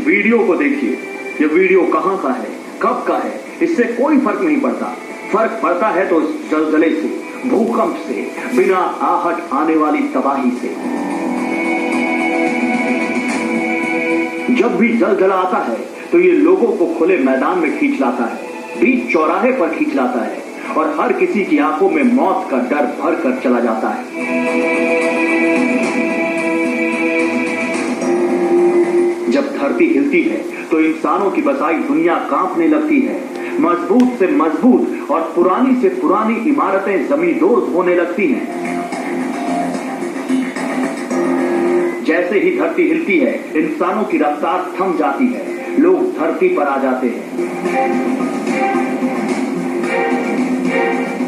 Video को देखिए। ये वीडियो कहां का है, कब का है, इससे कोई फर्क नहीं पड़ता। फर्क पड़ता है तो जलजले से, भूकंप से, बिना आहट आने वाली तबाही से। जब भी जलजला आता है तो ये लोगों को खुले मैदान में खींच लाता है, बीच चौराहे पर खींच लाता है और हर किसी की आंखों में मौत का डर भर कर चला जाता है। जब धरती हिलती है तो इंसानों की बसाई दुनिया कांपने लगती है। मजबूत से मजबूत और पुरानी से पुरानी इमारतें जमींदोज होने लगती हैं। जैसे ही धरती हिलती है, इंसानों की रफ्तार थम जाती है, लोग धरती पर आ जाते हैं।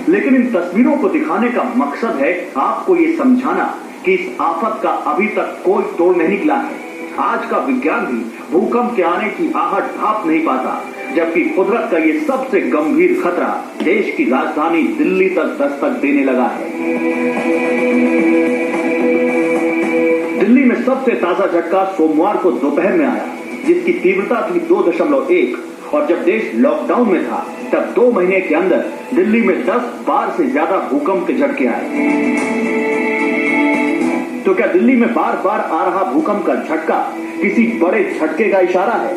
लेकिन इन तस्वीरों को दिखाने का मकसद है आपको ये समझाना कि इस आफत का अभी तक कोई तोड़ नहीं निकला है। आज का विज्ञान भी भूकंप के आने की आहट भाप नहीं पाता, जबकि कुदरत का ये सबसे गंभीर खतरा देश की राजधानी दिल्ली तक दस्तक देने लगा है। दिल्ली में सबसे ताजा झटका सोमवार को दोपहर में आया, जिसकी तीव्रता थी 2.1 और जब देश लॉकडाउन में था तब 2 महीने के अंदर दिल्ली में 10 बार से ज्यादा भूकंप के झटके आए। तो क्या दिल्ली में बार बार आ रहा भूकंप का झटका किसी बड़े झटके का इशारा है?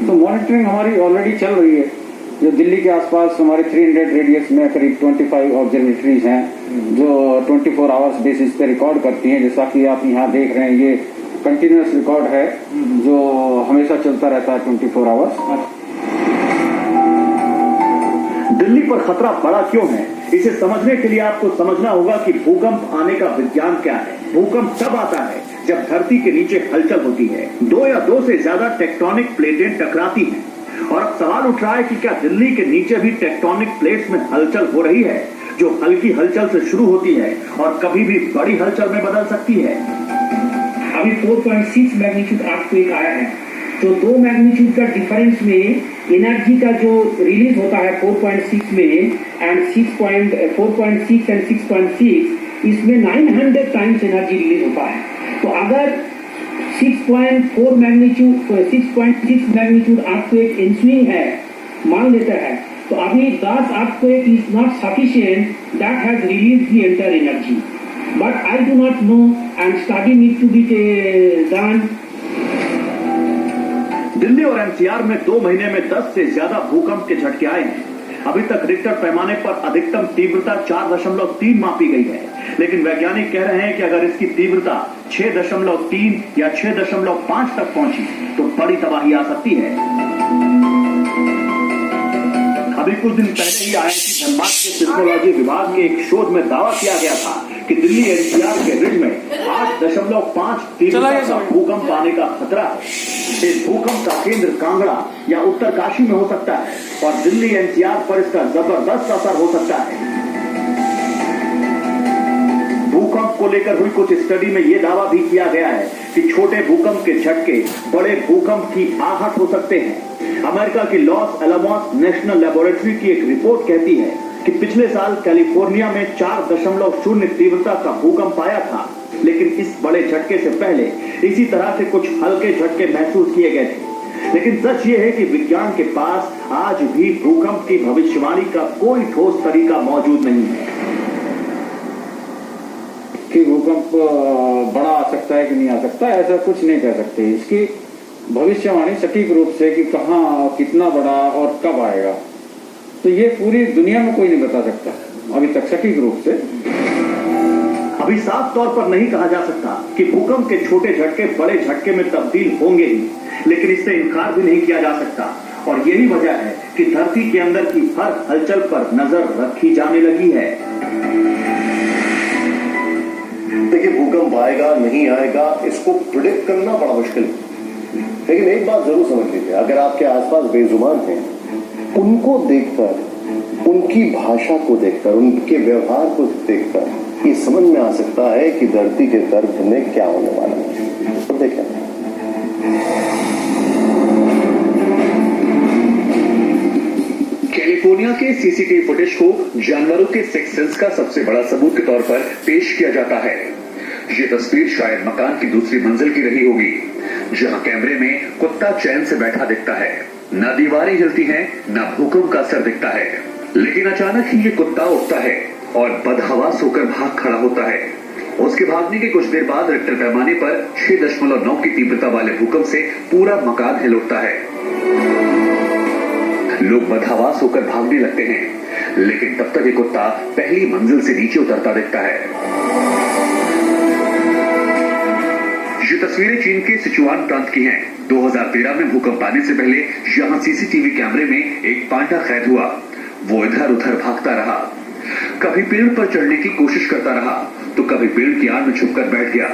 तो मॉनिटरिंग हमारी ऑलरेडी चल रही है। जो दिल्ली के आसपास हमारे 300 रेडियस में करीब 25 ऑब्जर्वेटरीज हैं जो 24 आवर्स बेसिस पे रिकॉर्ड करती हैं। जैसा कि आप यहाँ देख रहे हैं, ये कंटिन्यूअस रिकॉर्ड है जो हमेशा चलता रहता है 24 आवर्स। दिल्ली पर खतरा बड़ा क्यों है, इसे समझने के लिए आपको समझना होगा कि भूकंप आने का विज्ञान क्या है। भूकंप तब आता है जब धरती के नीचे हलचल होती है, 2 या 2 से ज्यादा टेक्टोनिक प्लेटें टकराती हैं। और अब सवाल उठ रहा है कि क्या दिल्ली के नीचे भी टेक्टोनिक प्लेट्स में हलचल हो रही है, जो हल्की हलचल से शुरू होती है और कभी भी बड़ी हलचल में बदल सकती है। अभी 4.6 मैग्नीट्यूड अर्थक्वेक आया है, तो 2 मैग्नीट्यूड का डिफरेंस में एनर्जी का जो रिलीज होता है 4.6 में एंड 4.6 एंड 6.6, इसमें 900 टाइम्स एनर्जी रिलीज होता है। तो अगर 6.6 मैग्नीट्यूड अर्थक्वेक एंसुइंग है, मान लेते हैं, तो अभी 10 earthquake is not sufficient that has release the entire energy, but I do not know and study need to be done. Delhi और एनसीआर में 2 महीने में 10 से ज्यादा भूकंप के झटके आए हैं। अभी तक रिक्टर पैमाने पर अधिकतम तीव्रता 4.3 मापी गई है, लेकिन वैज्ञानिक कह रहे हैं कि अगर इसकी तीव्रता 6.3 या 6.5 तक पहुंची तो बड़ी तबाही आ सकती है। अभी कुछ दिन पहले ही आईआईटी धनबाद के सिस्मोलॉजी विभाग के एक शोध में दावा किया गया था कि दिल्ली एनसीआर के रिज में 8.5 तीव्रता का भूकंप आने का खतरा है। इस भूकंप का केंद्र कांगड़ा या उत्तरकाशी में हो सकता है और दिल्ली एनसीआर पर इसका जबरदस्त असर हो सकता है। भूकंप को लेकर हुई कुछ स्टडी में यह दावा भी किया गया है कि छोटे भूकंप के झटके बड़े भूकंप की आहट हो सकते हैं। अमेरिका की लॉस एलामोस नेशनल लेबोरेटरी की एक रिपोर्ट कहती है कि पिछले साल कैलिफोर्निया में 4.0 तीव्रता का भूकंप आया था, लेकिन इस बड़े झटके से पहले इसी तरह से कुछ हल्के झटके महसूस किए गए थे। लेकिन सच ये है कि विज्ञान के पास आज भी भूकंप की भविष्यवाणी का कोई ठोस तरीका मौजूद नहीं है कि भूकंप बड़ा आ सकता है कि नहीं आ सकता, ऐसा कुछ नहीं कह सकते। इसकी भविष्यवाणी सटीक रूप से कि कहाँ कितना बड़ा और कब आएगा, तो ये पूरी दुनिया में कोई नहीं बता सकता अभी तक सटीक रूप से। अभी साफ तौर पर नहीं कहा जा सकता कि भूकंप के छोटे झटके बड़े झटके में तब्दील होंगे ही, लेकिन इससे इनकार भी नहीं किया जा सकता। और यही वजह है कि धरती के अंदर की हर हलचल पर नजर रखी जाने लगी है। देखिए, भूकंप आएगा नहीं आएगा इसको प्रिडिक्ट करना बड़ा मुश्किल है, लेकिन एक बात जरूर समझ लीजिए, अगर आपके आसपास बेजुबान हैं, उनको देखकर, उनकी भाषा को देखकर, उनके व्यवहार को देखकर ये समझ में आ सकता है कि धरती के गर्भ में क्या होने वाला है। तो देखें, कैलिफोर्निया के सीसीटीवी फुटेज को जानवरों के सिक्स सेंस का सबसे बड़ा सबूत के तौर पर पेश किया जाता है। ये तस्वीर शायद मकान की दूसरी मंजिल की रही होगी, जहां कैमरे में कुत्ता चैन से बैठा दिखता है, न दीवारें हिलती हैं, न भूकंप का असर दिखता है। लेकिन अचानक ही ये कुत्ता उठता है और बदहवास होकर भाग खड़ा होता है। उसके भागने के कुछ देर बाद रिक्टर पैमाने पर 6.9 की तीव्रता वाले भूकंप से पूरा मकान हिल उठता है। लोग बदहवास होकर भागने लगते हैं, लेकिन तब तक ये कुत्ता पहली मंजिल से नीचे उतरता दिखता है। ये तस्वीरें चीन के सिचुआन प्रांत की हैं। 2013 में भूकंप आने से पहले यहां सीसीटीवी कैमरे में एक पांडा कैद हुआ। वो इधर उधर भागता रहा, कभी पेड़ पर चढ़ने की कोशिश करता रहा तो कभी पेड़ की आड़ में छुपकर बैठ गया।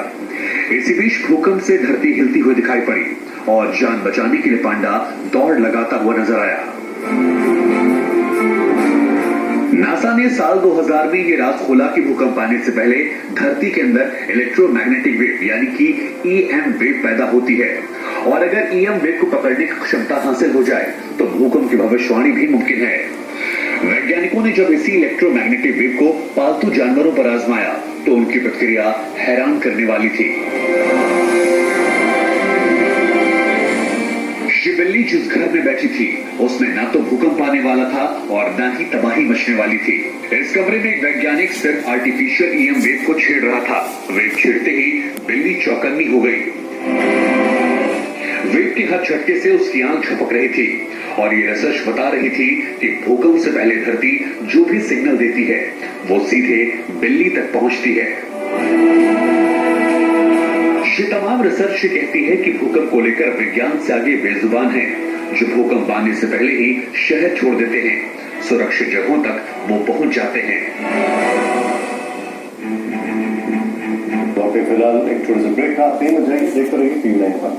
इसी बीच भूकंप से धरती हिलती हुई दिखाई पड़ी और जान बचाने के लिए पांडा दौड़ लगाता हुआ नजर आया। नासा ने साल 2000 में ये राज खोला कि भूकंप आने से पहले धरती के अंदर इलेक्ट्रोमैग्नेटिक वेव यानी कि ईएम वेव पैदा होती है, और अगर ईएम वेव को पकड़ने की क्षमता हासिल हो जाए तो भूकंप की भविष्यवाणी भी मुमकिन है। वैज्ञानिकों ने जब इसी इलेक्ट्रोमैग्नेटिक वेव को पालतू जानवरों पर आजमाया तो उनकी प्रतिक्रिया हैरान करने वाली थी। ये बिल्ली जिस घर में बैठी थी उसमें ना तो भूकंप आने वाला था और ना ही तबाही मचने वाली थी। इस कमरे में एक वैज्ञानिक सिर्फ आर्टिफिशियल ईएम वेव को छेड़ रहा था। वेव छेड़ते ही बिल्ली चौकन्नी हो गई। वेव के हर झटके से उसकी आंख झपक रही थी और ये रिसर्च बता रही थी कि भूकंप से पहले धरती जो भी सिग्नल देती है वो सीधे बिल्ली तक पहुंचती है। ये तमाम रिसर्च कहती है कि भूकंप को लेकर विज्ञान से आगे बेजुबान हैं, जो भूकंप आने से पहले ही शहर छोड़ देते हैं, सुरक्षित जगहों तक वो पहुंच जाते हैं। तो फिलहाल एक छोटे से ब्रेक का आप देखते रहिए टीवी 9 पर।